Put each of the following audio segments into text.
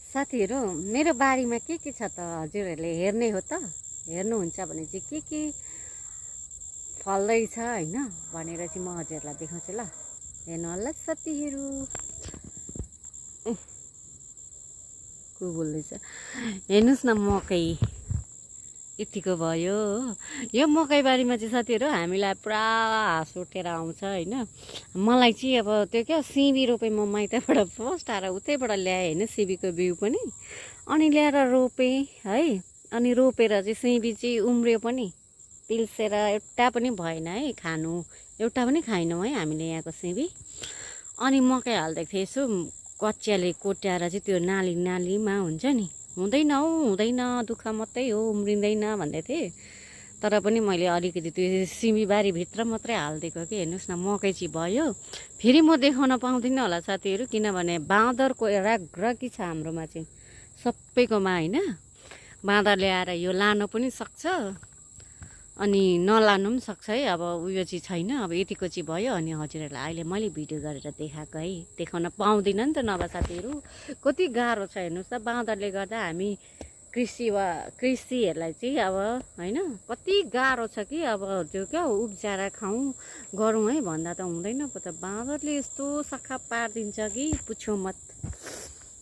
साथीहरू मेरो बारीमा के छ त हजुरहरूले हेर्ने हो त हेर्नुहुन्छ भने चाहिँ के फल्दैछ हैन भनेर चाहिँ म हजुरहरूलाई देखाउँछु ल हेर्नु होला साथीहरू को बोल्दैछ हेर्नुस् न मकै यतिको भयो हो यो मकै बारीमा चाहिँ साथीहरू हामीलाई पुरा हाँस उठेर आउँछ हैन मलाई चाहिँ अब त्यो क्या सिमी रोपेँ म माइतबाट फर्स्ट आएर उतैबाट ल्याएँ हैन सिमीको बिउ पनि अनि ल्याएर रोपेँ है अनि रोपेर चाहिँ सिमी चाहिँ उम्रियो पनि पिल्सेर एउटा पनि भएन है खानु एउटा पनि खाइनौँ है हामीले यहाँको सिमी अनि मकै हाल्दैको थिएँ यसो कचियाले कोट्याएर चाहिँ त्यो नालीमा हुन्छ नि हुँदैन हौ हुँदैन दुःख मात्रै हो उम्रिँदैन भन्दै थिएँ तर पनि मैले अलिकति त्यो सिमी बारीभित्र मात्रै हालिदिएको कि हेर्नुहोस् न मकै चाहिँ भयो फेरि म देखाउन पाउँदिनँ होला साथीहरू किनभने बाँदरको रागी छ हाम्रोमा चाहिँ सबैकोमा होइन बाँदरले आएर यो लानु पनि सक्छ अनि नलानु पनि सक्छ है अब उयो चाहिँ छैन अब यतिको चाहिँ भयो अनि हजुरहरूलाई अहिले मैले भिडियो गरेर देखाएको है देखाउन पाउँदिनँ नि त नभए साथीहरू कति गाह्रो छ हेर्नुहोस् त बाँदरले गर्दा हामी कृषिहरूलाई चाहिँ अब होइन कति गाह्रो छ कि अब त्यो क्या उब्जाएर खाउँ गरौँ है भन्दा त हुँदैन पो त बाँदरले यस्तो सखा पारिदिन्छ कि पुछौँ मत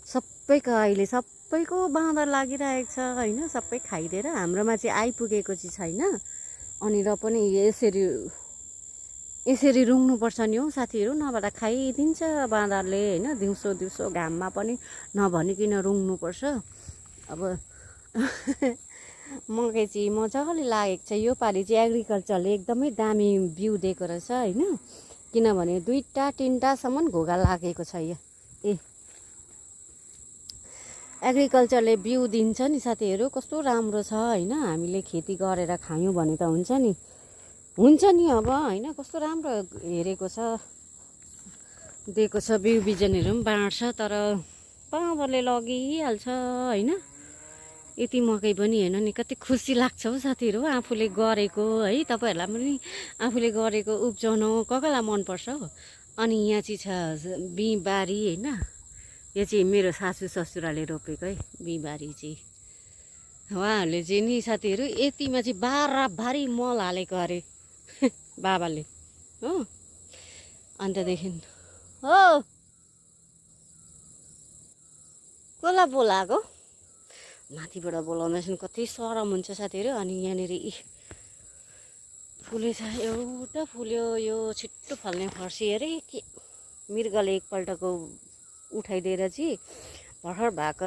सबैको बाँदर लागिरहेको छ होइन सबै खाइदिएर हाम्रोमा चाहिँ आइपुगेको चाहिँ छैन अनि र पनि यसरी रुङ्नुपर्छ नि हौ साथीहरू नभए त खाइदिन्छ बाँदरले होइन दिउँसो घाममा पनि नभनिकन रुङ्नुपर्छ अब मकै चाहिँ मजाले लागेको छ यो पालि चाहिँ एग्रिकल्चरले एकदमै दामी बिउ दिएको रहेछ होइन किनभने 2-3टासम्म घोगा लागेको छ यो एग्रिकल्चरले बिउ दिन्छ नि साथीहरू कस्तो राम्रो छ होइन हामीले खेती गरेर खायौँ भने त हुन्छ नि अब होइन कस्तो राम्रो हेरेको छ दिएको छ बिउ बिजनहरू पनि बाँड्छ तर बाँदरले लगिहाल्छ होइन यति मकै पनि हेर्नु नि कति खुसी लाग्छ हौ साथीहरू आफूले गरेको है तपाईँहरूलाई पनि आफूले गरेको उब्जाउनु कसलाई मनपर्छ हौ अनि यहाँ चाहिँ छ बिहिबारी होइन यो चाहिँ मेरो सासू ससुराले रोपेको है बिहिबारी चाहिँ उहाँहरूले चाहिँ नि साथीहरू यतिमा चाहिँ बाराबारी मल हालेको अरे बाबाले हो अन्तदेखि हो कसलाई बोलाएको माथिबाट बोलाउँदैछन् कति सरम हुन्छ साथीहरू अनि यहाँनिर फुलेछ एउटा फुल्यो यो छिट्टो फल्ने फर्सी अरे के मृगले एकपल्टको उठाइदिएर चाहिँ भर्खर भएको